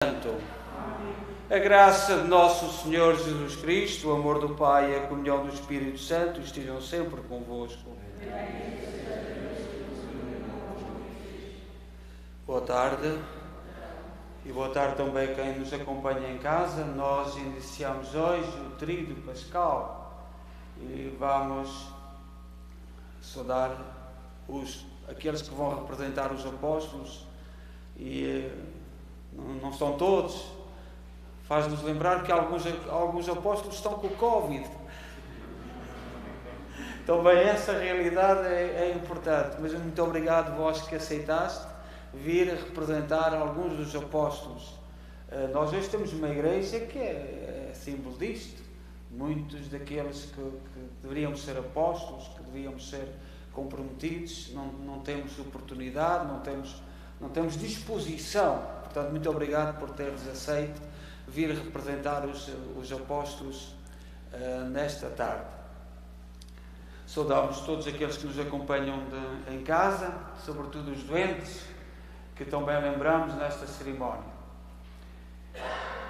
Santo. A graça de nosso Senhor Jesus Cristo, o amor do Pai e a comunhão do Espírito Santo estejam sempre convosco. Boa tarde. E boa tarde também a quem nos acompanha em casa. Nós iniciamos hoje o Tríduo Pascal e vamos saudar aqueles que vão representar os apóstolos e não estão todos. Faz-nos lembrar que alguns apóstolos estão com o Covid. Também essa realidade é importante. Mas muito obrigado vós que aceitaste vir a representar alguns dos apóstolos. Nós hoje temos uma igreja que é símbolo disto. Muitos daqueles que deveríamos ser apóstolos, que devíamos ser comprometidos, não temos oportunidade, não temos disposição. Portanto, muito obrigado por teres aceito vir representar os apóstolos nesta tarde. Saudamos todos aqueles que nos acompanham em casa, sobretudo os doentes, que também lembramos nesta cerimónia.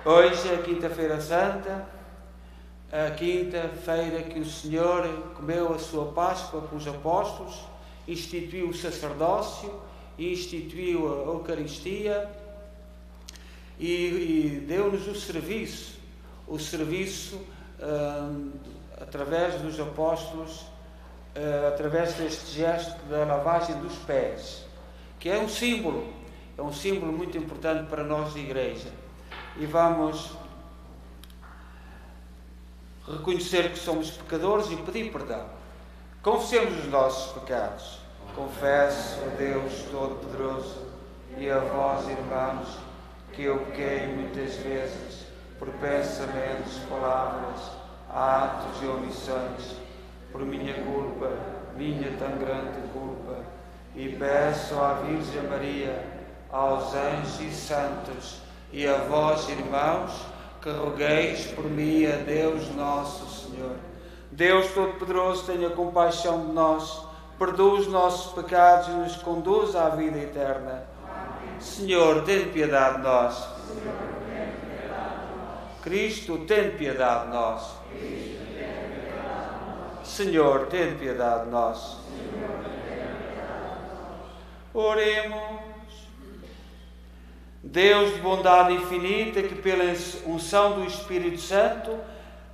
Hoje é a Quinta-feira Santa, a quinta-feira que o Senhor comeu a sua Páscoa com os apóstolos, instituiu o sacerdócio, instituiu a Eucaristia e deu-nos o serviço através dos apóstolos, através deste gesto da lavagem dos pés, que é um símbolo muito importante para nós de Igreja. E vamos reconhecer que somos pecadores e pedir perdão. Confessemos os nossos pecados. Confesso a Deus Todo-Poderoso e a vós, irmãos, que eu pequei muitas vezes por pensamentos, palavras, atos e omissões, por minha culpa, minha tão grande culpa, e peço à Virgem Maria, aos anjos e santos e a vós, irmãos, que rogueis por mim a Deus nosso Senhor. Deus Todo-Poderoso, tenha compaixão de nós, perdoa os nossos pecados e nos conduz à vida eterna. Senhor, tem piedade de nós. Cristo, tem piedade de nós. Senhor, tem piedade de nós. Oremos. Deus de bondade infinita, que pela unção do Espírito Santo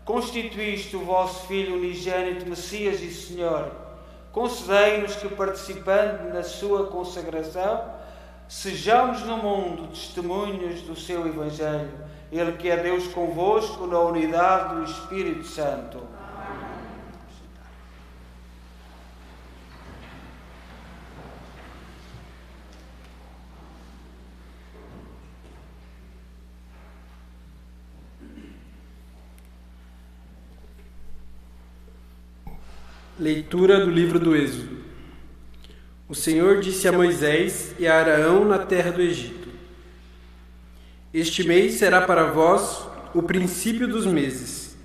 constituíste o vosso Filho unigênito, Messias e Senhor, concedei-nos que, participando na sua consagração, sejamos no mundo testemunhas do seu Evangelho, Ele que é Deus convosco na unidade do Espírito Santo. Amém. Leitura do livro do Êxodo. O Senhor disse a Moisés e a Araão na terra do Egito: Este mês será para vós o princípio dos meses.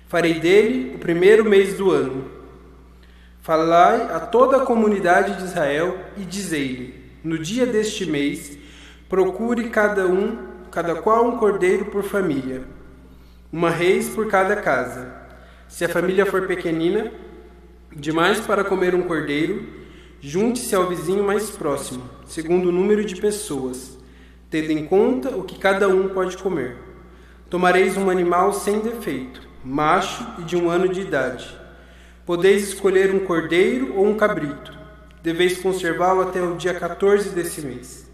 Farei dele o primeiro mês do ano. Falai a toda a comunidade de Israel e dizei-lhe: No dia deste mês, procure cada qual um cordeiro por família, uma reis por cada casa. Se a família for pequenina, demais para comer um cordeiro, junte-se ao vizinho mais próximo, segundo o número de pessoas, tendo em conta o que cada um pode comer. Tomareis um animal sem defeito, macho e de 1 ano de idade. Podeis escolher um cordeiro ou um cabrito. Deveis conservá-lo até o dia 14 desse mês.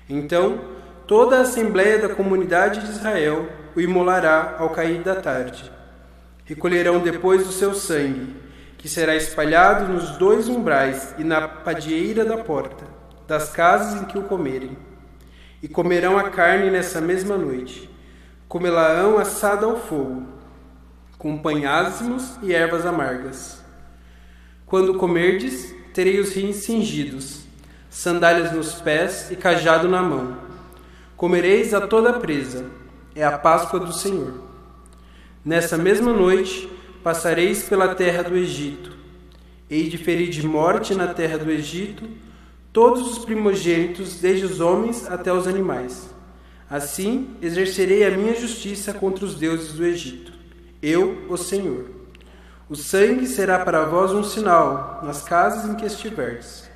Então, toda a assembleia da comunidade de Israel o imolará ao cair da tarde. Recolherão depois o seu sangue, que será espalhado nos 2 umbrais e na padieira da porta, das casas em que o comerem. E comerão a carne nessa mesma noite. Comê-la-ão assada ao fogo, com panhasmos e ervas amargas. Quando comerdes, terei os rins cingidos, sandálias nos pés e cajado na mão. Comereis a toda a presa, é a Páscoa do Senhor. Nessa mesma noite, passareis pela terra do Egito. Hei de ferir de morte na terra do Egito todos os primogênitos, desde os homens até os animais. Assim exercerei a minha justiça contra os deuses do Egito. Eu, o Senhor. O sangue será para vós um sinal nas casas em que estiverdes.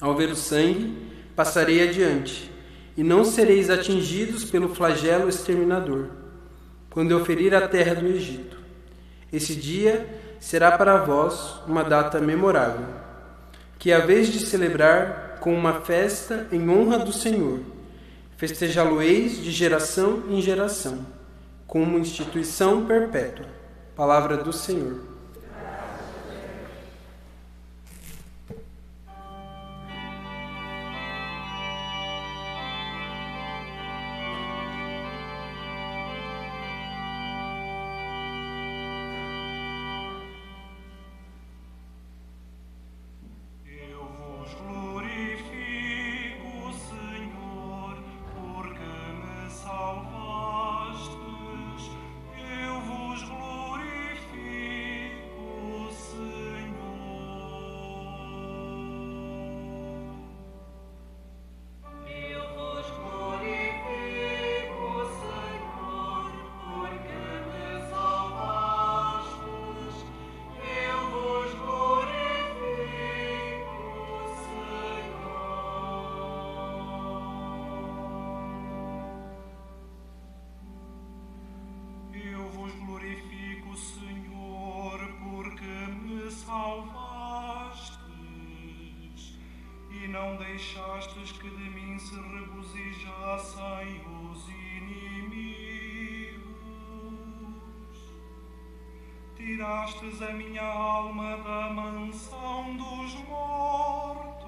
Ao ver o sangue, passarei adiante, e não sereis atingidos pelo flagelo exterminador, quando eu ferir a terra do Egito. Esse dia será para vós uma data memorável, que haveis de celebrar com uma festa em honra do Senhor. Festejá-lo-eis de geração em geração, como uma instituição perpétua. Palavra do Senhor. Não deixastes que de mim se regozijassem os inimigos. Tirastes a minha alma da mansão dos mortos.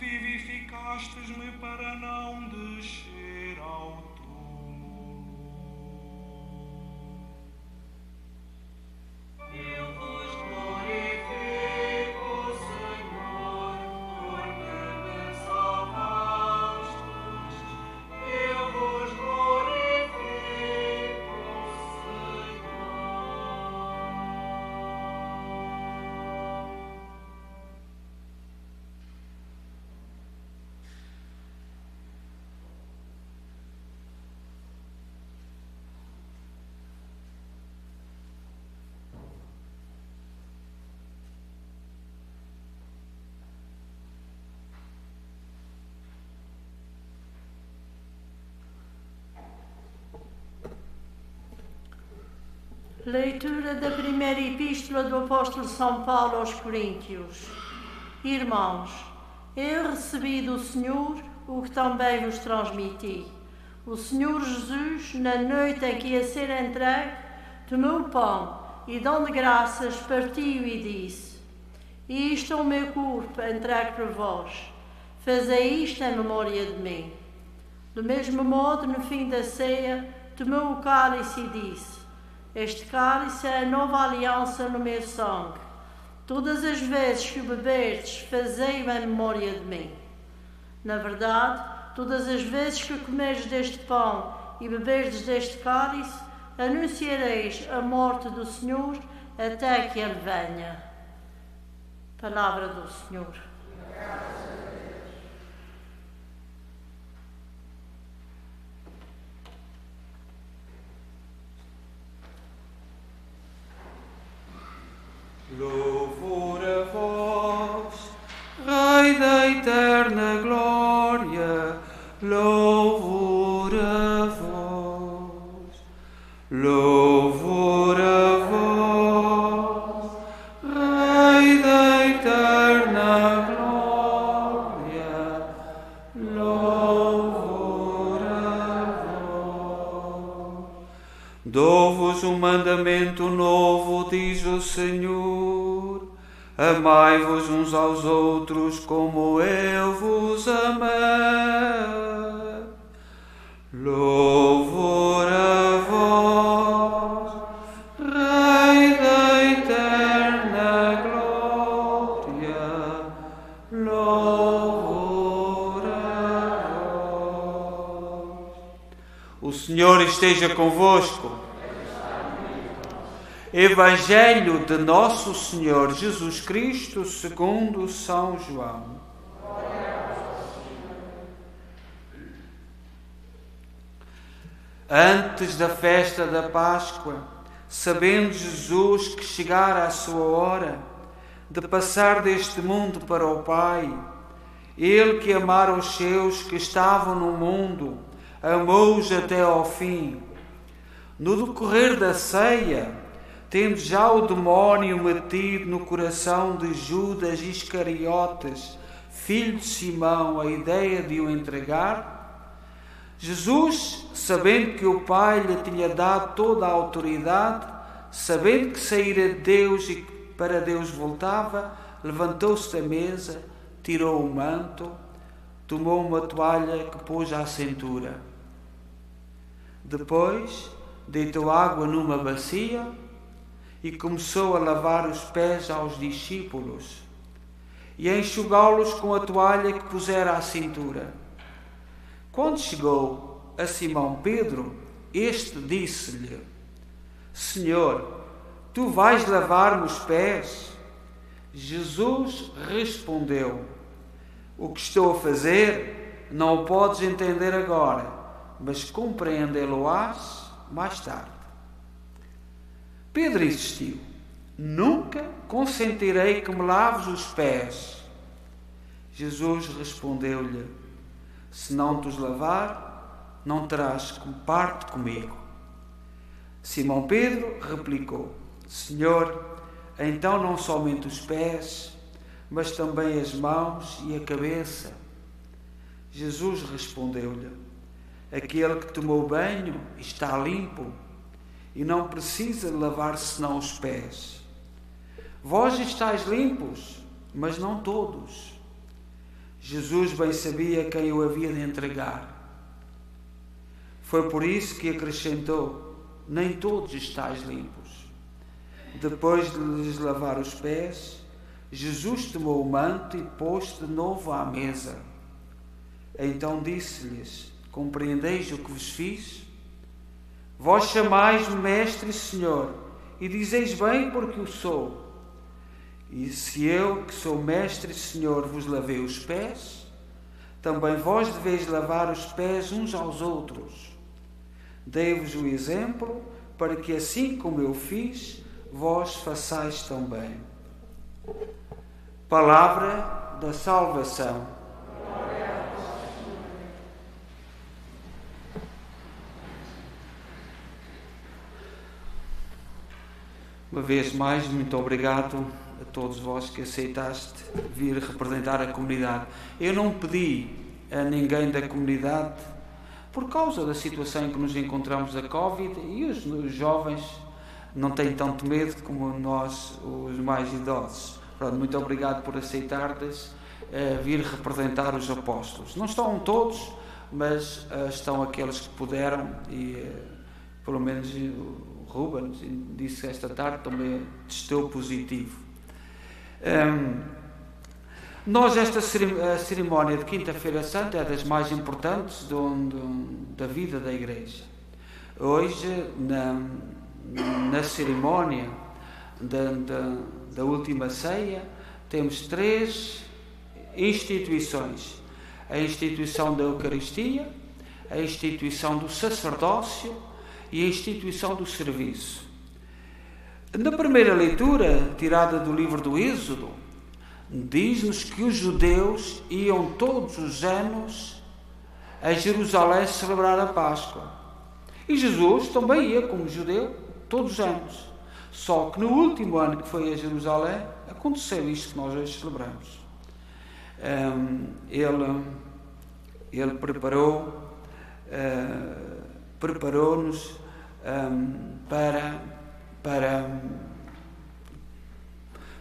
Vivificastes-me para não descer ao túmulo. Eu vos glorifico. Leitura da primeira epístola do apóstolo São Paulo aos Coríntios. Irmãos, eu recebi do Senhor o que também vos transmiti. O Senhor Jesus, na noite em que ia ser entregue, tomou o pão e, dando graças, partiu e disse: Isto é o meu corpo entregue para vós. Fazei isto em memória de mim. Do mesmo modo, no fim da ceia, tomou o cálice e disse: Este cálice é a nova aliança no meu sangue. Todas as vezes que o beberdes, fazei-o em memória de mim. Na verdade, todas as vezes que comerdes deste pão e beberdes deste cálice, anunciareis a morte do Senhor até que Ele venha. Palavra do Senhor. Louvor a vós, Rei da eterna glória, louvor a vós, louvor a vós, Rei da eterna glória, louvor a vós. Dou-vos um mandamento novo, diz o Senhor. Amai-vos uns aos outros como eu vos amei. Louvor a vós, Rei da eterna glória. Louvor a vós. O Senhor esteja convosco. Evangelho de Nosso Senhor Jesus Cristo segundo São João. Antes da festa da Páscoa, sabendo Jesus que chegara a sua hora de passar deste mundo para o Pai, Ele que amara os seus que estavam no mundo, amou-os até ao fim. No decorrer da ceia, tendo já o demónio metido no coração de Judas Iscariotes, filho de Simão, a ideia de o entregar, Jesus, sabendo que o Pai lhe tinha dado toda a autoridade, sabendo que saíra de Deus e para Deus voltava, levantou-se da mesa, tirou o manto, tomou uma toalha que pôs à cintura. Depois, deitou água numa bacia e começou a lavar os pés aos discípulos e a enxugá-los com a toalha que pusera à cintura. Quando chegou a Simão Pedro, este disse-lhe: Senhor, tu vais lavar-me os pés? Jesus respondeu: O que estou a fazer não o podes entender agora, mas compreendê-lo-ás mais tarde. Pedro insistiu: Nunca consentirei que me laves os pés. Jesus respondeu-lhe: Se não te os lavar, não terás parte comigo. Simão Pedro replicou: Senhor, então não somente os pés, mas também as mãos e a cabeça. Jesus respondeu-lhe: Aquele que tomou banho está limpo e não precisa de lavar senão os pés. Vós estáis limpos, mas não todos. Jesus bem sabia quem o havia de entregar. Foi por isso que acrescentou: Nem todos estáis limpos. Depois de lhes lavar os pés, Jesus tomou o manto e pôs de novo à mesa. Então disse-lhes: Compreendeis o que vos fiz? Vós chamais-me Mestre e Senhor, e dizeis bem porque o sou. E se eu, que sou Mestre e Senhor, vos lavei os pés, também vós deveis lavar os pés uns aos outros. Dei-vos o exemplo, para que assim como eu fiz, vós façais também. Palavra da salvação. Uma vez mais, muito obrigado a todos vós que aceitaste vir representar a comunidade. Eu não pedi a ninguém da comunidade, por causa da situação em que nos encontramos da Covid, e os jovens não têm tanto medo como nós, os mais idosos. Pronto, muito obrigado por aceitardes vir representar os apóstolos. Não estão todos, mas estão aqueles que puderam, e pelo menos o Rubens disse esta tarde também testou positivo. Nós, esta cerimónia de Quinta-feira Santa é das mais importantes da vida da Igreja. Hoje, na cerimónia da última ceia, temos 3 instituições: a instituição da Eucaristia, a instituição do sacerdócio e a instituição do serviço. Na primeira leitura, tirada do livro do Êxodo, diz-nos que os judeus iam todos os anos a Jerusalém celebrar a Páscoa. E Jesus também ia como judeu todos os anos. Só que no último ano que foi a Jerusalém, aconteceu isto que nós hoje celebramos. Ele preparou-nos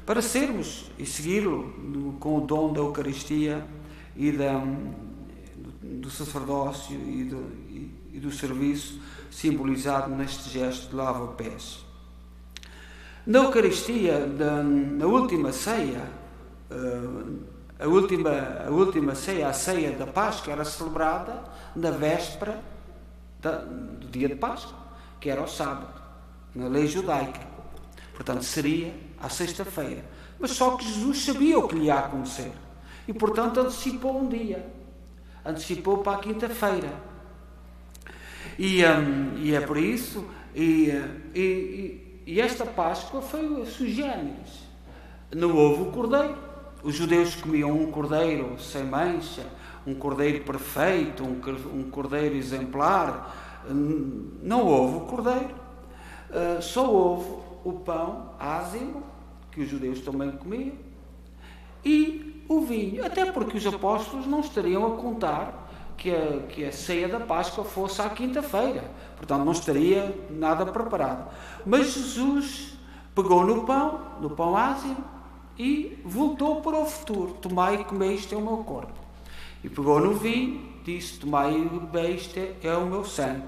para sermos e segui-lo com o dom da Eucaristia e do sacerdócio e do serviço simbolizado neste gesto de lava-pés. Na Eucaristia, na última ceia, a última ceia, a ceia da Páscoa, era celebrada na véspera do dia de Páscoa, que era o sábado, na lei judaica. Portanto, seria à sexta-feira. Mas só que Jesus sabia o que lhe ia acontecer. E, portanto, antecipou um dia. Antecipou para a quinta-feira. E é por isso, e esta Páscoa foi sui generis. Não houve o cordeiro. Os judeus comiam um cordeiro sem mancha, um cordeiro perfeito, um cordeiro exemplar. Não houve o cordeiro. Só houve o pão ázimo, que os judeus também comiam, e o vinho. Até porque os apóstolos não estariam a contar que a ceia da Páscoa fosse à quinta-feira. Portanto, não estaria nada preparado. Mas Jesus pegou no pão ázimo, e voltou para o futuro. Tomai e comei, isto é o meu corpo. E pegou no vinho, disse, tomai e bebei, isto é o meu sangue.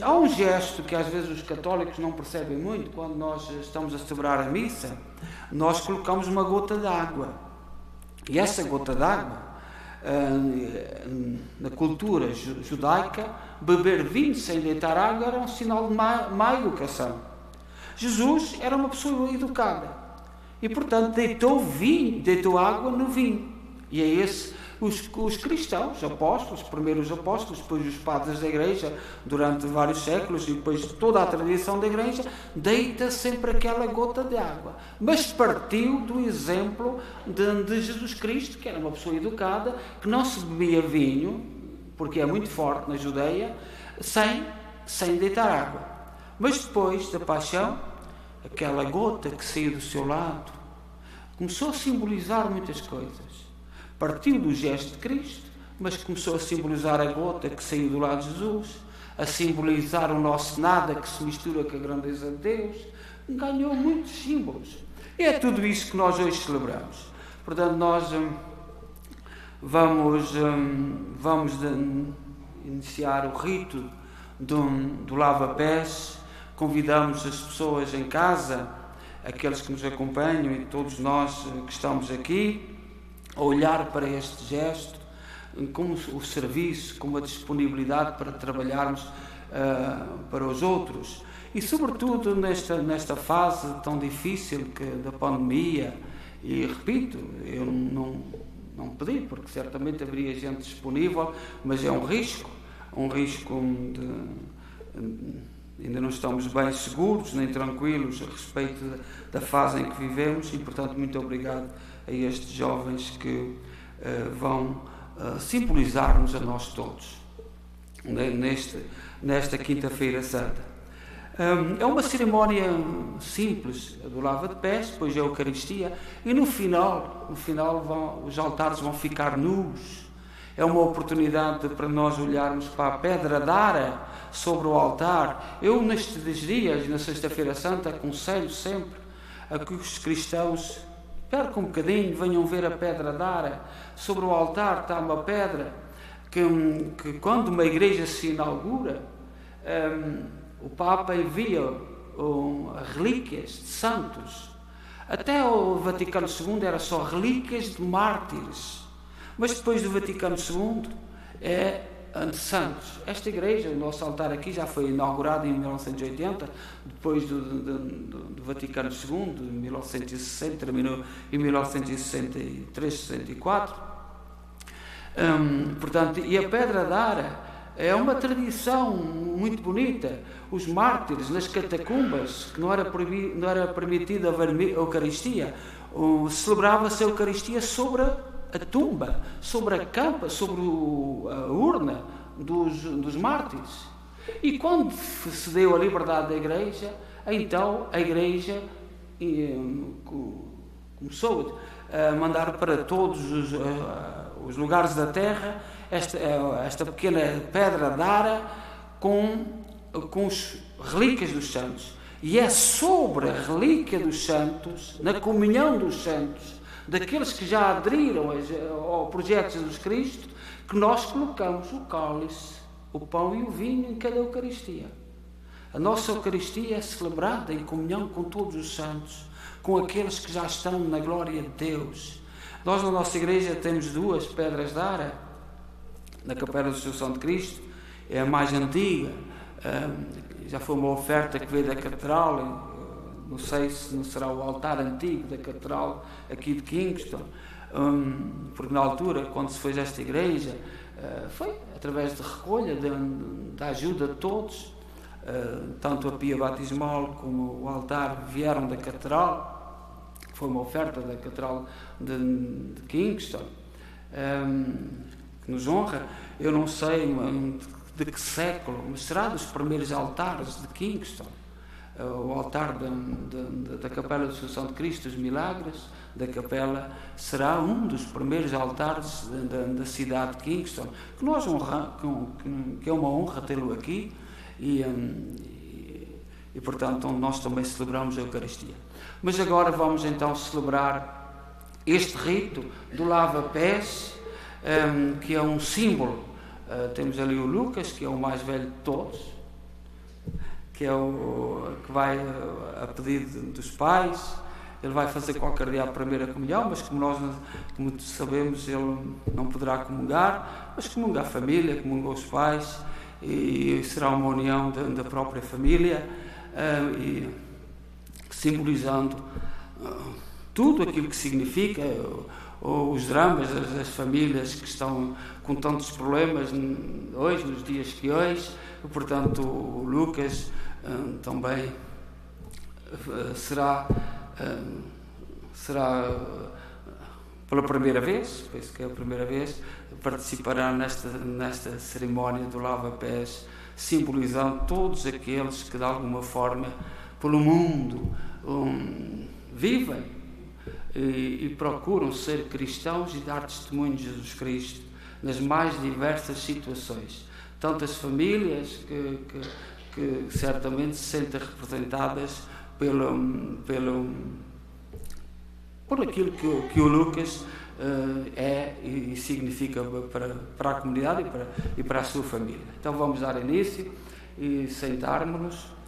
Há um gesto que às vezes os católicos não percebem muito. Quando nós estamos a celebrar a missa, nós colocamos uma gota de água. E essa gota de água, na cultura judaica, beber vinho sem deitar água era um sinal de má educação. Jesus era uma pessoa educada e, portanto, deitou água no vinho. E é esse os cristãos, apóstolos, primeiro os apóstolos, depois os padres da igreja, durante vários séculos, e depois toda a tradição da igreja, deita sempre aquela gota de água. Mas partiu do exemplo de Jesus Cristo, que era uma pessoa educada, que não se bebia vinho, porque é muito forte na Judeia, sem deitar água. Mas depois da paixão, aquela gota que saiu do seu lado começou a simbolizar muitas coisas. Partiu do gesto de Cristo, mas começou a simbolizar a gota que saiu do lado de Jesus, a simbolizar o nosso nada que se mistura com a grandeza de Deus. Ganhou muitos símbolos. E é tudo isso que nós hoje celebramos. Portanto, nós vamos iniciar o rito do lava-pés. Convidamos as pessoas em casa, aqueles que nos acompanham e todos nós que estamos aqui, a olhar para este gesto como o serviço, como a disponibilidade para trabalharmos para os outros. E sobretudo nesta fase tão difícil da pandemia, e repito, eu não pedi, porque certamente haveria gente disponível, mas é um risco ainda não estamos bem seguros nem tranquilos a respeito da fase em que vivemos, e portanto muito obrigado a estes jovens que vão simbolizar-nos a nós todos nesta Quinta-feira Santa. É uma cerimónia simples do lava de pés, depois é a Eucaristia, e no final os altares vão ficar nus. É uma oportunidade para nós olharmos para a pedra d'ara sobre o altar. Eu, nestes dias, na Sexta-feira Santa, aconselho sempre a que os cristãos percam um bocadinho, venham ver a pedra d'ara. Sobre o altar está uma pedra que quando uma igreja se inaugura, o Papa envia relíquias de santos. Até o Vaticano II era só relíquias de mártires. Mas depois do Vaticano II é de santos. Esta igreja, o nosso altar aqui, já foi inaugurado em 1980, depois do Vaticano II, de 1960, terminou em 1963, 64. Portanto, e a pedra d'ara é uma tradição muito bonita. Os mártires nas catacumbas, que não era permitida a Eucaristia, celebrava-se a Eucaristia sobre a tumba, sobre a campa, sobre a urna dos mártires. E quando se deu a liberdade da igreja, então a igreja começou a mandar para todos os lugares da terra esta pequena pedra d'ara com as relíquias dos santos. E é sobre a relíquia dos santos, na comunhão dos santos, daqueles que já aderiram ao projeto de Jesus Cristo, que nós colocamos o cálice, o pão e o vinho em cada Eucaristia. A nossa Eucaristia é celebrada em comunhão com todos os santos, com aqueles que já estão na glória de Deus. Nós, na nossa igreja, temos 2 pedras d'ara, na Capela do Senhor Santo Cristo, é a mais antiga, já foi uma oferta que veio da Catedral. Não sei se não será o altar antigo da Catedral aqui de Kingston, porque na altura, quando se fez esta igreja, foi através de recolha, da ajuda de todos. Tanto a pia batismal como o altar vieram da Catedral, foi uma oferta da Catedral de Kingston, que nos honra. Eu não sei de que século, mas será dos primeiros altares de Kingston. O altar da Capela de Assunção de Cristo dos Milagres, da Capela, será um dos primeiros altares da cidade de Kingston, que nós que é uma honra tê-lo aqui, e portanto nós também celebramos a Eucaristia. Mas agora vamos então celebrar este rito do lava-pés, que é um símbolo. Temos ali o Lucas, que é o mais velho de todos, que é o que vai a pedido dos pais. Ele vai fazer qualquer dia a primeira comunhão, mas como sabemos, ele não poderá comungar, mas comunga a família, comunga os pais, e será uma união da própria família, e simbolizando tudo aquilo que significa os dramas das famílias que estão com tantos problemas hoje, nos dias que hoje. Portanto, o Lucas também será pela primeira vez, penso que é a primeira vez, participará nesta cerimónia do lava-pés, simbolizando todos aqueles que de alguma forma pelo mundo vivem e procuram ser cristãos e dar testemunho de Jesus Cristo nas mais diversas situações. Tantas famílias que certamente se sentem representadas por aquilo que o Lucas é e significa para a comunidade e para a sua família. Então vamos dar início e sentarmos-nos.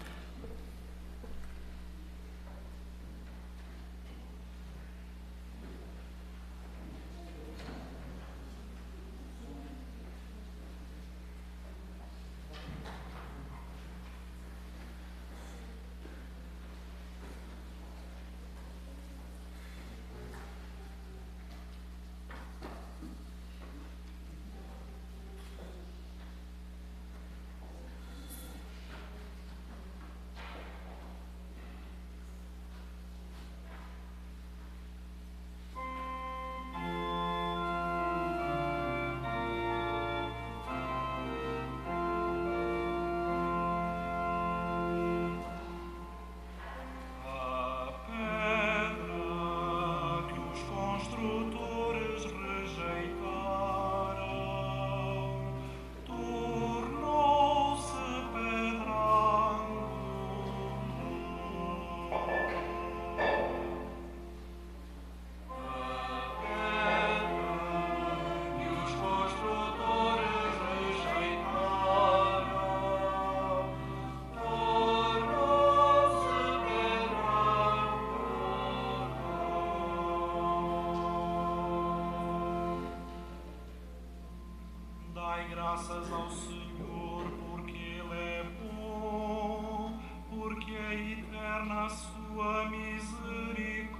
Graças ao Senhor, porque Ele é bom, porque é eterna a sua misericórdia.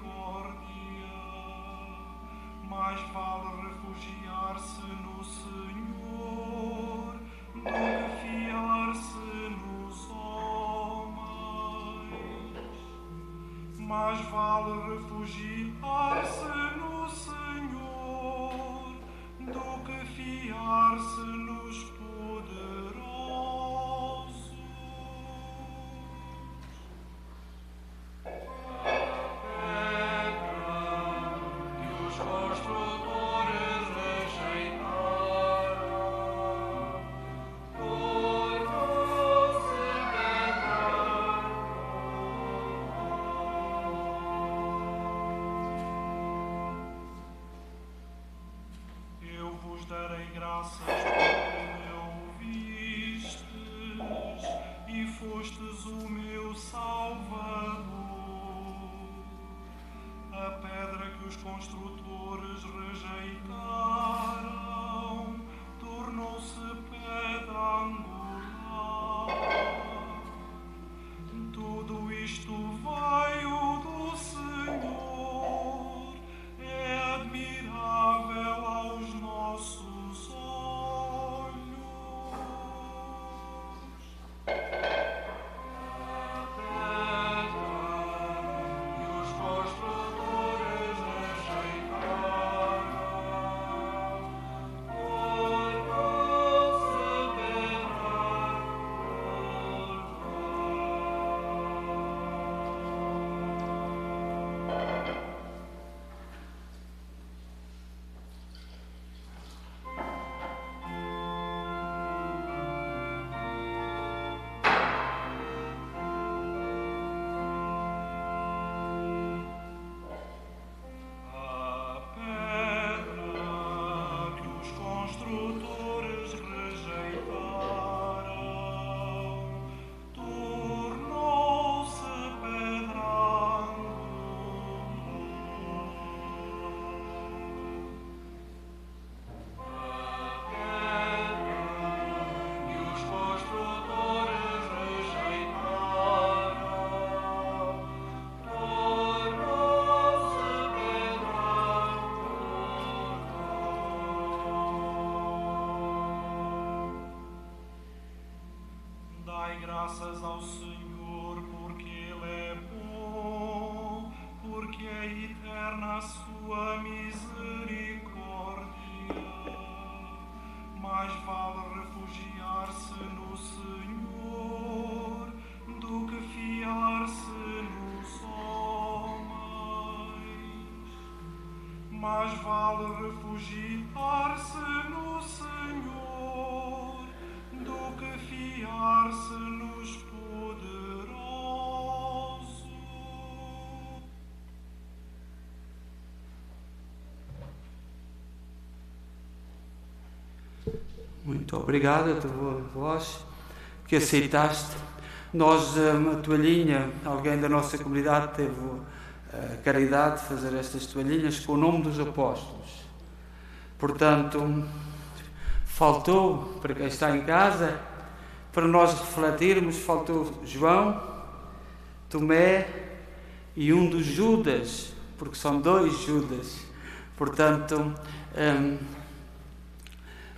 Mais vale refugiar-se no Senhor do que fiar-se nos homens. Mais vale refugiar-se no Senhor do que fiar-se nos poderosos. refugiar-se no Senhor do que fiar-se nos poderosos. Muito obrigado a vós que aceitaste. Nós, uma toalhinha, alguém da nossa comunidade teve a caridade de fazer estas toalhinhas com o nome dos apóstolos. Portanto, faltou, para quem está em casa, para nós refletirmos, faltou João, Tomé e um dos Judas, porque são 2 Judas. Portanto,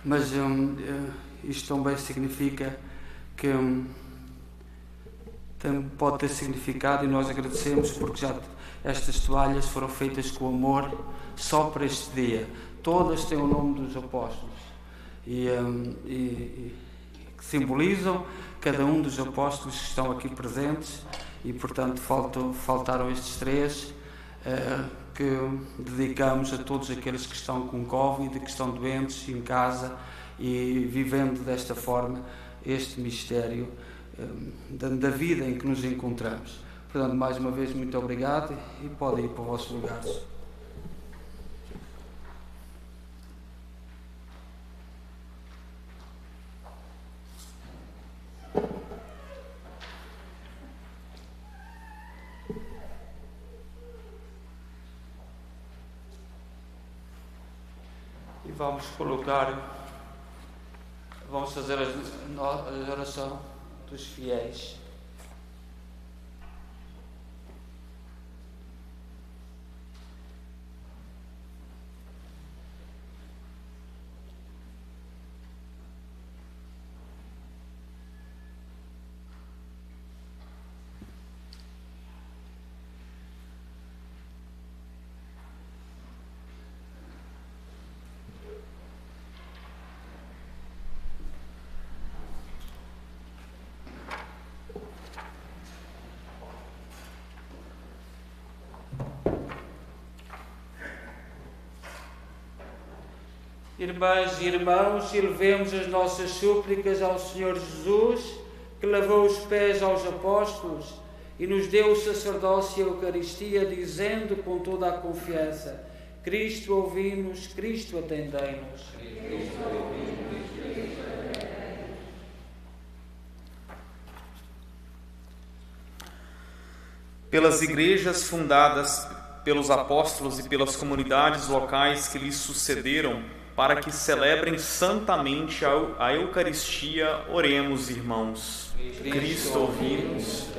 mas isto também significa que pode ter significado, e nós agradecemos porque já estas toalhas foram feitas com amor só para este dia. Todas têm o nome dos apóstolos e que simbolizam cada um dos apóstolos que estão aqui presentes, e portanto faltaram estes 3 que dedicamos a todos aqueles que estão com Covid, que estão doentes em casa e vivendo desta forma este mistério da vida em que nos encontramos. Portanto, mais uma vez, muito obrigado e podem ir para os vossos lugares. E vamos fazer a oração dos fiéis. Irmãs e irmãos, elevemos as nossas súplicas ao Senhor Jesus, que lavou os pés aos apóstolos e nos deu o sacerdócio e a Eucaristia, dizendo com toda a confiança: Cristo, ouvi-nos, Cristo, atendei-nos. Pelas igrejas fundadas pelos apóstolos e pelas comunidades locais que lhes sucederam, para que celebrem santamente a Eucaristia, oremos, irmãos. Cristo, ouvi-nos.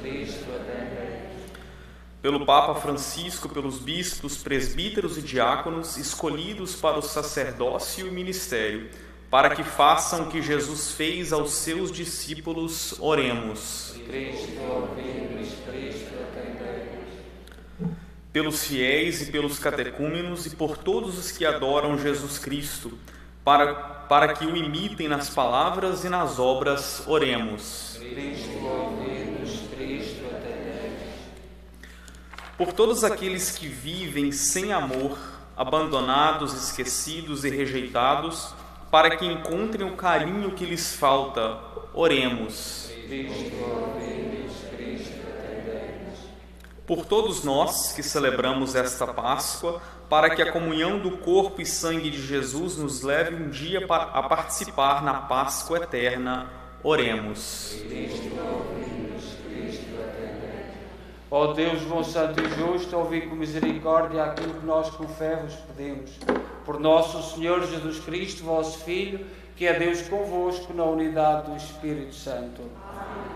Pelo Papa Francisco, pelos bispos, presbíteros e diáconos escolhidos para o sacerdócio e ministério, para que façam o que Jesus fez aos seus discípulos, oremos. Cristo, ouvi-nos. Cristo, atendei-nos. Pelos fiéis e pelos catecúmenos e por todos os que adoram Jesus Cristo, para que o imitem nas palavras e nas obras, oremos. Cristo, ouvi-nos. Cristo, atendei-nos. Por todos aqueles que vivem sem amor, abandonados, esquecidos e rejeitados, para que encontrem o carinho que lhes falta, oremos. Cristo, ouvi-nos. Cristo, atendei-nos. Por todos nós que celebramos esta Páscoa, para que a comunhão do corpo e sangue de Jesus nos leve um dia a participar na Páscoa eterna, oremos. Cristo, ouvi-nos. Cristo, atendei-nos. Ó Deus bom, santo e justo, ouvi com misericórdia aquilo que nós com fé vos pedimos. Por nosso Senhor Jesus Cristo, vosso Filho, que é Deus convosco na unidade do Espírito Santo. Amém.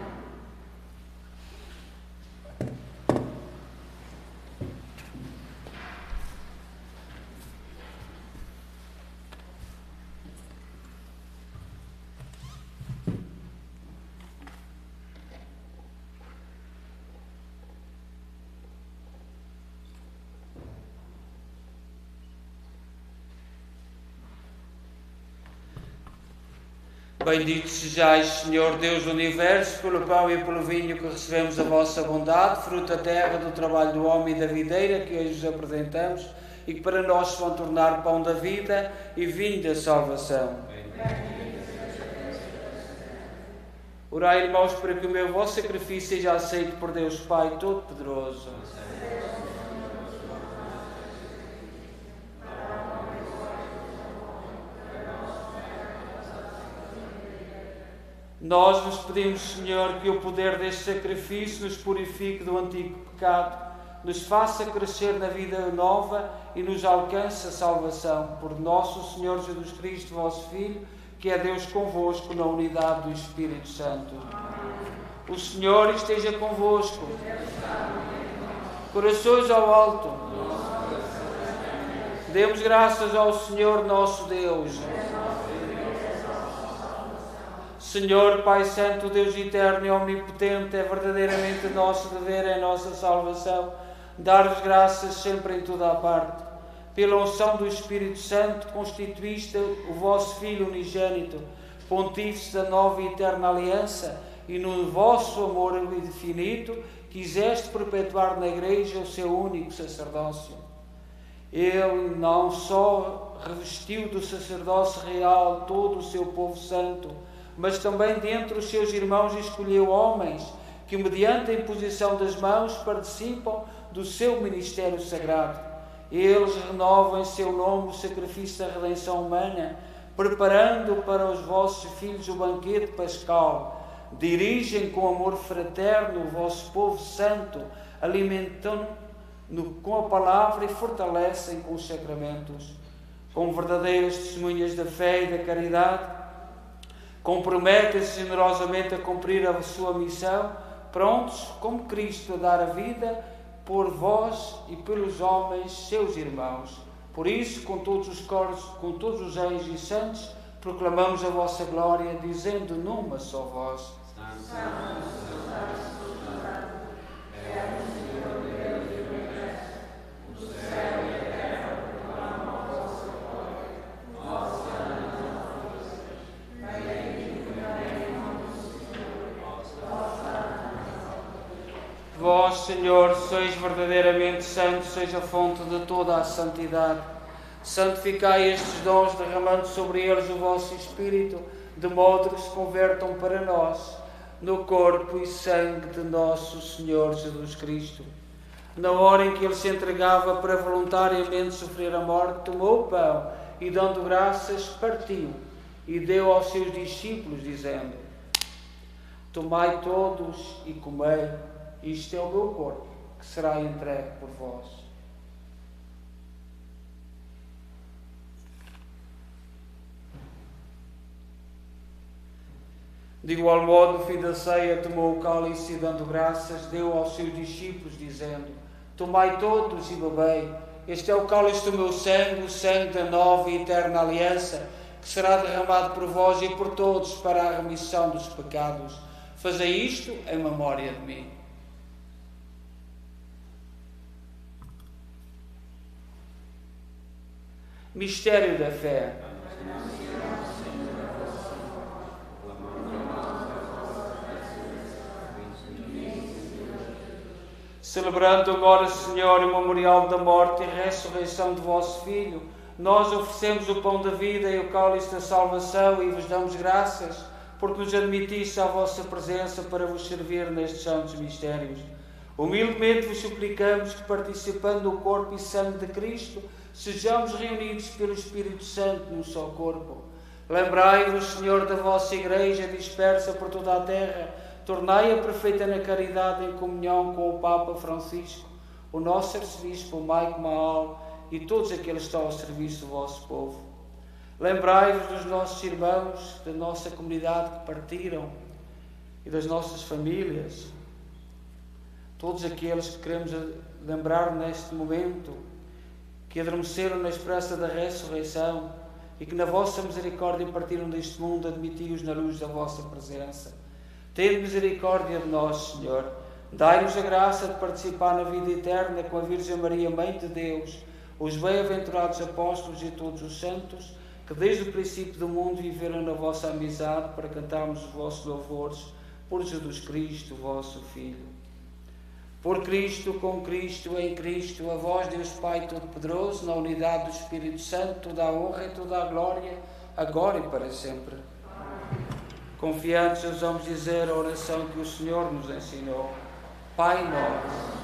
Bendito sejais, Senhor Deus do Universo, pelo pão e pelo vinho que recebemos a vossa bondade, fruto da terra, do trabalho do homem e da videira que hoje vos apresentamos, e que para nós se vão tornar pão da vida e vinho da salvação. Orai, irmãos, para que o meu vosso sacrifício seja aceito por Deus Pai Todo-Poderoso. Nós vos pedimos, Senhor, que o poder deste sacrifício nos purifique do antigo pecado, nos faça crescer na vida nova e nos alcance a salvação. Por nosso Senhor Jesus Cristo, vosso Filho, que é Deus convosco na unidade do Espírito Santo. O Senhor esteja convosco. Corações ao alto. Demos graças ao Senhor nosso Deus. Senhor, Pai Santo, Deus eterno e omnipotente, é verdadeiramente nosso dever, é nossa salvação, dar-vos graças sempre em toda a parte. Pela unção do Espírito Santo, constituíste o vosso Filho unigênito, pontífice da nova e eterna aliança, e no vosso amor infinito, quiseste perpetuar na Igreja o seu único sacerdócio. Ele não só revestiu do sacerdócio real todo o seu povo santo, mas também dentre os seus irmãos escolheu homens que, mediante a imposição das mãos, participam do seu ministério sagrado. Eles renovam em seu nome o sacrifício da redenção humana, preparando para os vossos filhos o banquete pascal. Dirigem com amor fraterno o vosso povo santo, alimentam-no com a palavra e fortalecem com os sacramentos. Como verdadeiras testemunhas da fé e da caridade, comprometem-se generosamente a cumprir a sua missão, prontos, como Cristo, a dar a vida por vós e pelos homens, seus irmãos. Por isso, com todos os coros, com todos os anjos e santos, proclamamos a vossa glória, dizendo numa só voz: Vós, Senhor, sois verdadeiramente santos, sois a fonte de toda a santidade. Santificai estes dons, derramando sobre eles o vosso Espírito, de modo que se convertam para nós no corpo e sangue de nosso Senhor Jesus Cristo. Na hora em que ele se entregava para voluntariamente sofrer a morte, tomou o pão e, dando graças, partiu e deu aos seus discípulos, dizendo: Tomai todos e comei, isto é o meu corpo, que será entregue por vós. De igual modo, no fim da ceia, tomou o cálice e, dando graças, deu aos seus discípulos, dizendo: Tomai todos e bebei, este é o cálice do meu sangue, o sangue da nova e eterna aliança, que será derramado por vós e por todos para a remissão dos pecados. Fazei isto em memória de mim. Mistério da fé. Celebrando agora, Senhor, o memorial da morte e ressurreição de vosso Filho, nós oferecemos o pão da vida e o cálice da salvação e vos damos graças, porque nos admitiste à vossa presença para vos servir nestes santos mistérios. Humildemente vos suplicamos que, participando do corpo e sangue de Cristo, sejamos reunidos pelo Espírito Santo num só corpo. Lembrai-vos, Senhor, da vossa Igreja dispersa por toda a terra, tornai-a perfeita na caridade em comunhão com o Papa Francisco, o nosso arcebispo Maico Maal e todos aqueles que estão ao serviço do vosso povo. Lembrai-vos dos nossos irmãos, da nossa comunidade que partiram e das nossas famílias, todos aqueles que queremos lembrar neste momento, que adormeceram na esperança da ressurreição e que na vossa misericórdia partiram deste mundo, admiti-os na luz da vossa presença. Tende misericórdia de nós, Senhor. Dai-nos a graça de participar na vida eterna com a Virgem Maria, Mãe de Deus, os bem-aventurados apóstolos e todos os santos, que desde o princípio do mundo viveram na vossa amizade para cantarmos os vossos louvores por Jesus Cristo, vosso Filho. Por Cristo, com Cristo, em Cristo, a vós, Deus Pai Todo-Poderoso, na unidade do Espírito Santo, toda a honra e toda a glória, agora e para sempre. Confiantes, ousamos dizer a oração que o Senhor nos ensinou. Pai nosso,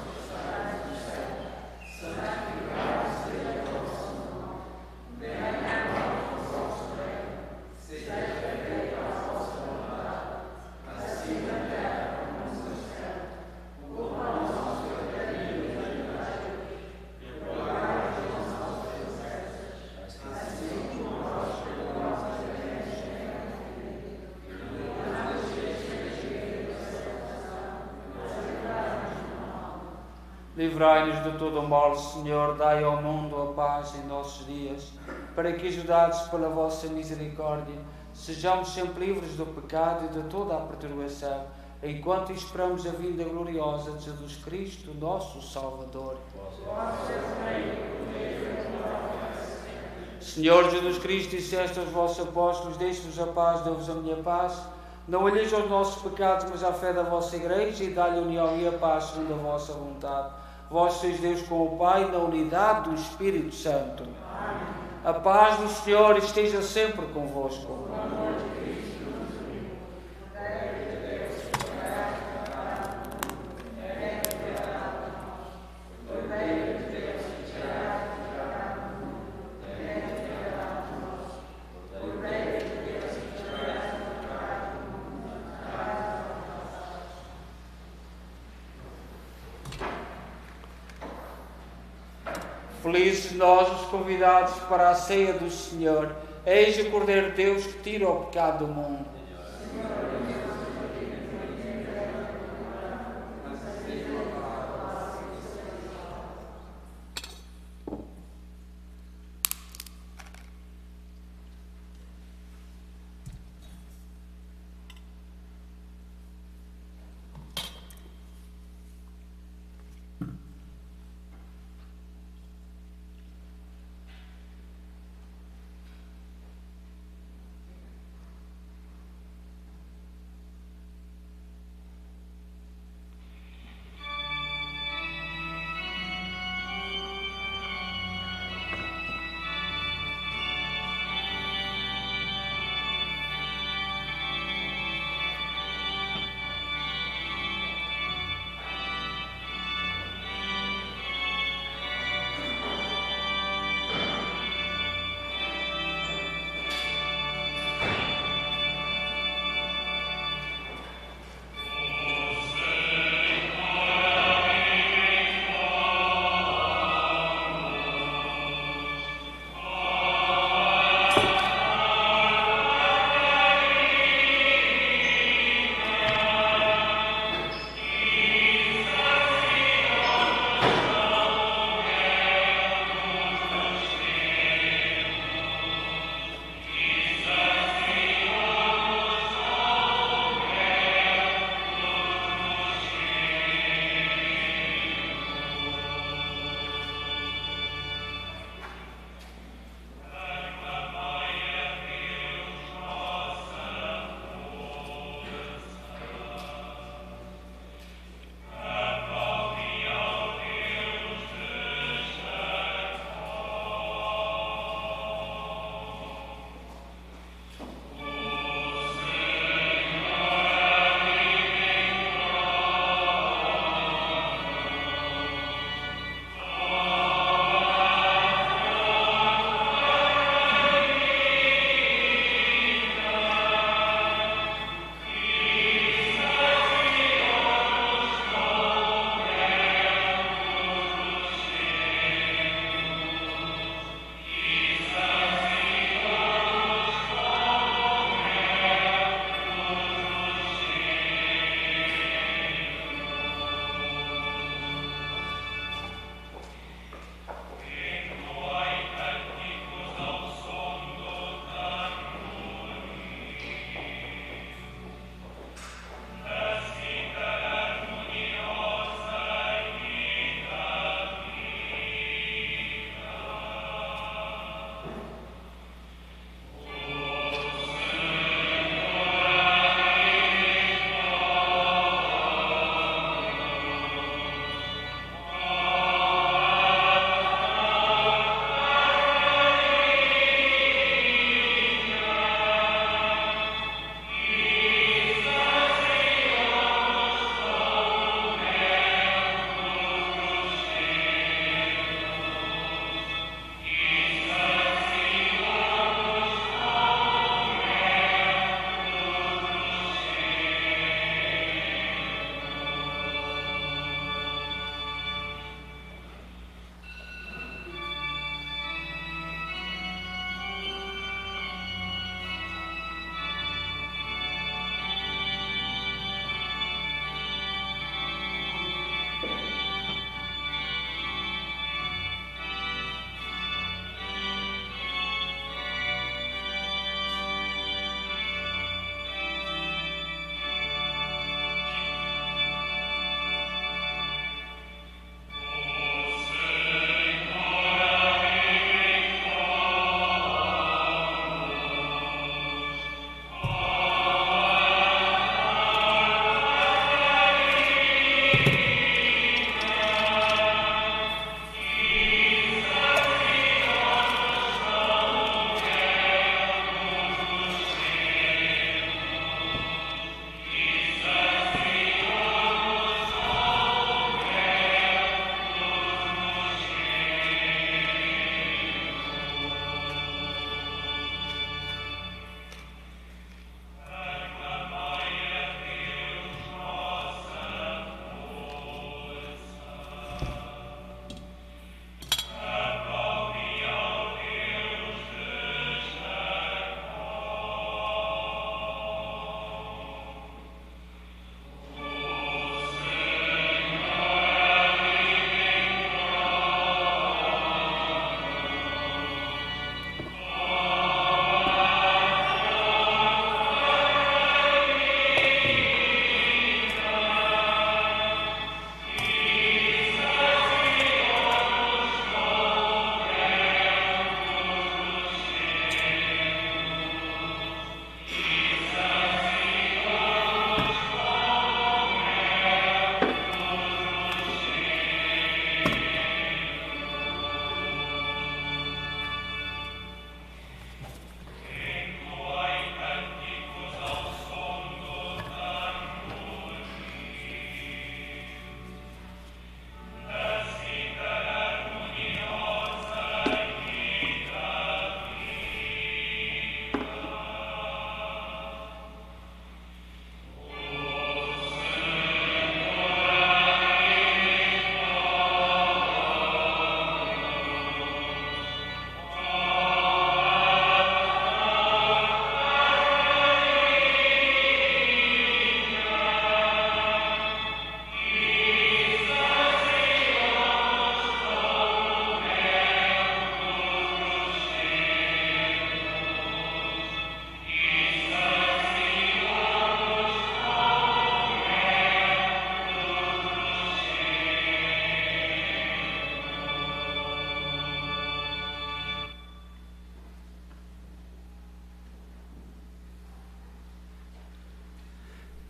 livrai-nos de todo o mal, Senhor, dai ao mundo a paz em nossos dias, para que, ajudados pela vossa misericórdia, sejamos sempre livres do pecado e de toda a perturbação, enquanto esperamos a vinda gloriosa de Jesus Cristo, nosso Salvador. Senhor Jesus Cristo, disseste aos vossos apóstolos: deixe-vos a paz, dou-vos a minha paz. Não olheis aos nossos pecados, mas à fé da vossa Igreja, e dá-lhe a união e a paz segundo a vossa vontade. Vós sois Deus com o Pai, na unidade do Espírito Santo. Amém. A paz do Senhor esteja sempre convosco. Felizes nós, os convidados para a ceia do Senhor. Eis o Cordeiro de Deus que tira o pecado do mundo.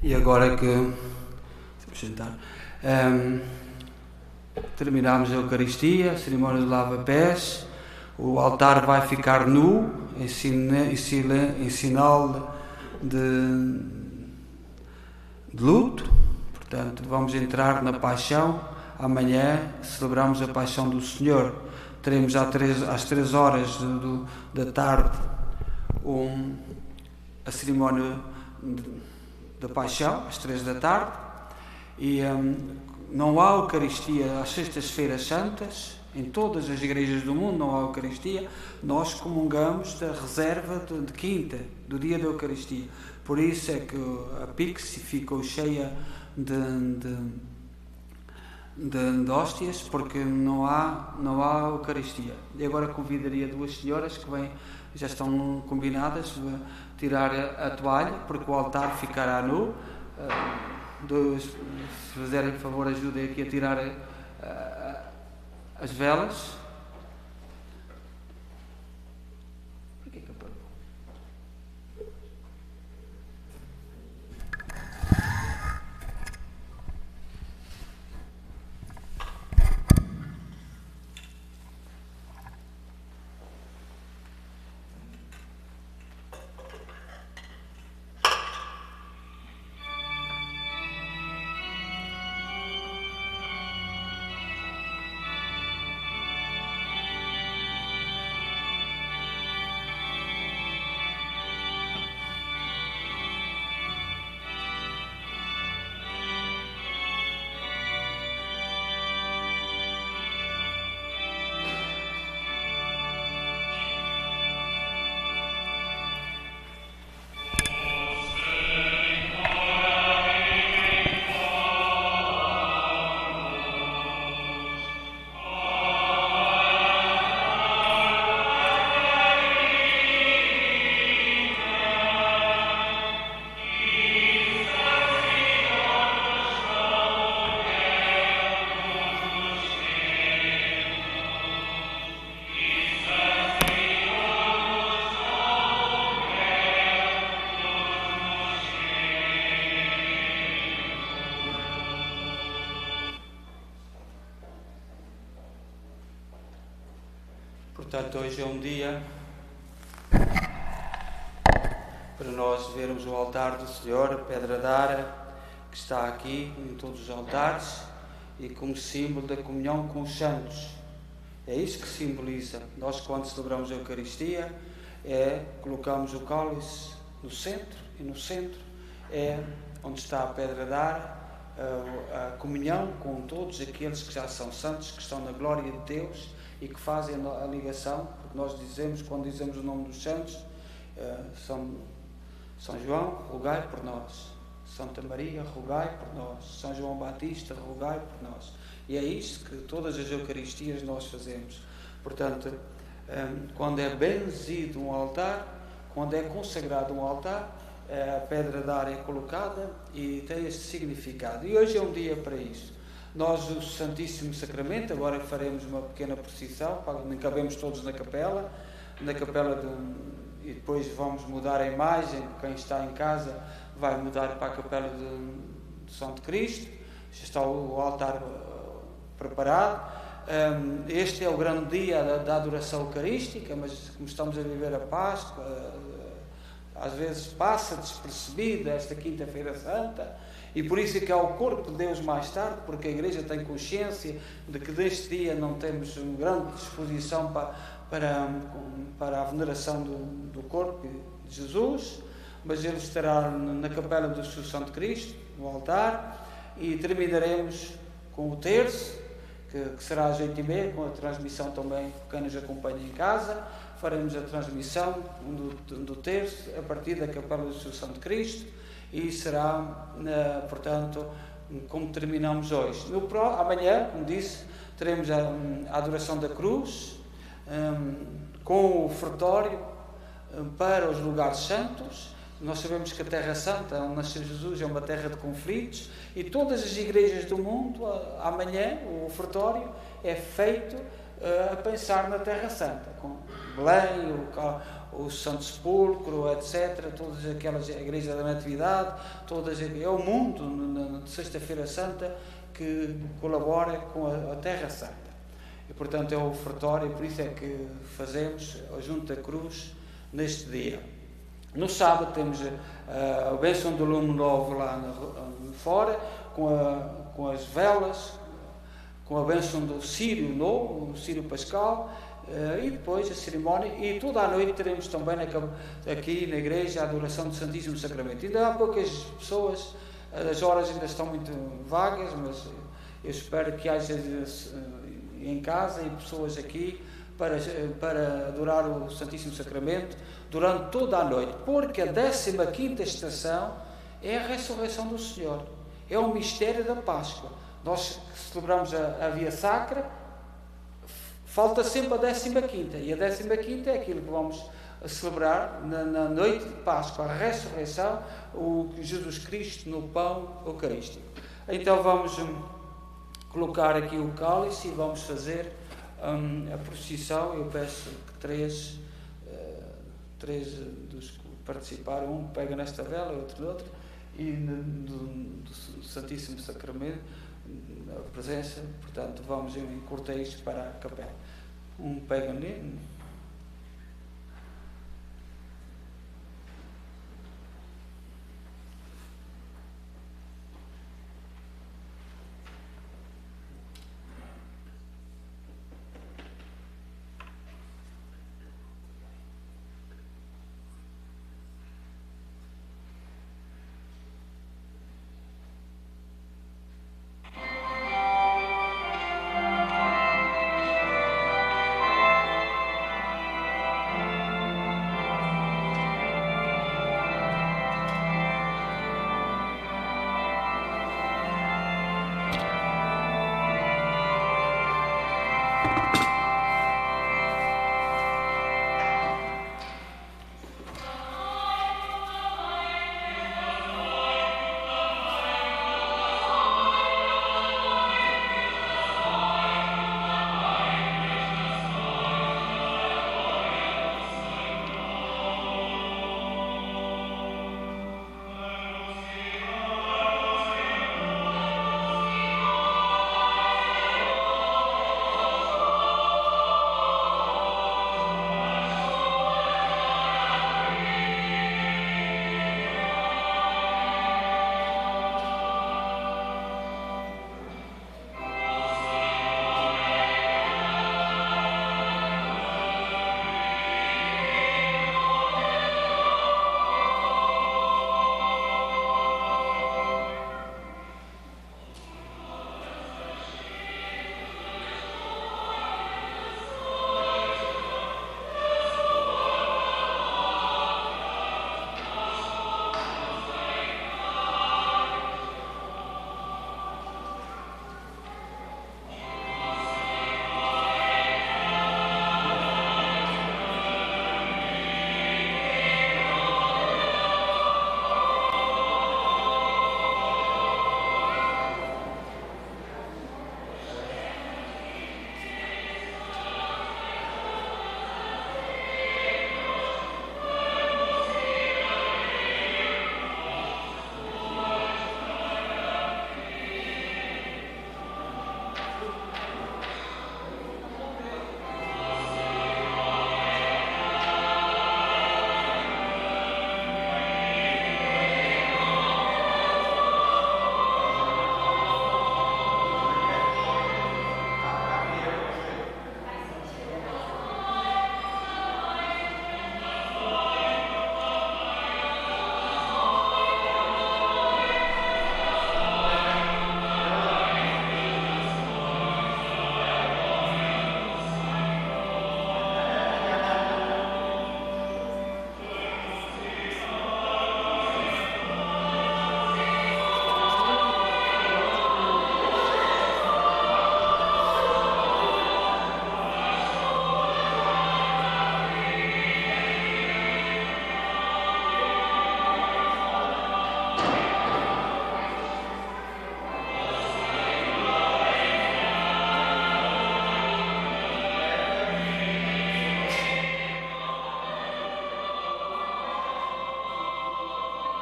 E agora que terminamos a Eucaristia, a cerimónia de lava-pés, o altar vai ficar nu, em sinal de luto. Portanto, vamos entrar na Paixão. Amanhã celebramos a Paixão do Senhor. Teremos às 3 horas da tarde a cerimónia da Paixão, às 3 da tarde. E não há Eucaristia às sextas-feiras santas. Em todas as igrejas do mundo não há Eucaristia. Nós comungamos da reserva de quinta, do dia da Eucaristia. Por isso é que a Pixie ficou cheia de hóstias, porque não há Eucaristia. E agora convidaria 2 senhoras que já estão combinadas a tirar a toalha, porque o altar ficará nu. Se fizerem favor, ajudem aqui a tirar as velas. Portanto, hoje é um dia para nós vermos o altar do Senhor, a pedra d'Ara, que está aqui em todos os altares, e como símbolo da comunhão com os santos. É isso que simboliza. Nós, quando celebramos a Eucaristia, colocamos o cálice no centro, e no centro é onde está a pedra d'Ara, a comunhão com todos aqueles que já são santos, que estão na glória de Deus e que fazem a ligação, porque nós dizemos, quando dizemos o nome dos santos, São João, rogai por nós. Santa Maria, rogai por nós. São João Batista, rogai por nós. E é isso que todas as Eucaristias nós fazemos. Portanto, quando é benzido um altar, quando é consagrado um altar, a pedra d'Ara é colocada e tem este significado. E hoje é um dia para isso. Nós, o Santíssimo Sacramento, agora faremos uma pequena procissão, cabemos todos na capela e depois vamos mudar a imagem. Quem está em casa vai mudar para a capela de Santo Cristo. Já está o altar preparado. Este é o grande dia da adoração eucarística, mas como estamos a viver a Páscoa, às vezes passa despercebida esta Quinta-feira Santa, e por isso é que há o corpo de Deus mais tarde, porque a Igreja tem consciência de que deste dia não temos uma grande disposição para a veneração do corpo de Jesus, mas ele estará na capela do Santo Cristo, no altar, e terminaremos com o terço, que será às 8h30, com a transmissão também, quem nos acompanha em casa. Faremos a transmissão do terço a partir da capela do Santo Cristo, e será, portanto, como terminamos hoje. Amanhã, como disse, teremos a adoração da cruz, com o ofertório para os lugares santos. Nós sabemos que a Terra Santa, onde nasceu Jesus, é uma terra de conflitos, e todas as igrejas do mundo, amanhã, o ofertório é feito a pensar na Terra Santa, com Belém, o Santo Sepulcro, etc., todas aquelas igrejas da Natividade, é o mundo na Sexta-feira Santa que colabora com a Terra Santa. E, portanto, é o ofertório, por isso é que fazemos a Junta Cruz neste dia. No sábado temos a bênção do lume novo lá fora, com as velas, com a bênção do Círio novo, o Círio Pascal, e depois a cerimónia, e toda a noite teremos também aqui na igreja a adoração do Santíssimo Sacramento. Ainda há poucas pessoas, as horas ainda estão muito vagas, mas eu espero que haja em casa e pessoas aqui para adorar o Santíssimo Sacramento durante toda a noite, porque a 15ª estação é a ressurreição do Senhor, é o mistério da Páscoa. Nós celebramos a Via Sacra, falta sempre a 15ª, e a 15ª é aquilo que vamos celebrar na noite de Páscoa, a ressurreição, o Jesus Cristo no pão eucarístico. Então vamos colocar aqui o cálice e vamos fazer a procissão. Eu peço que três dos que participaram, um pega nesta vela, outro noutra, e do Santíssimo Sacramento, a presença, portanto, vamos em cortejo para a capela. Um pega nele.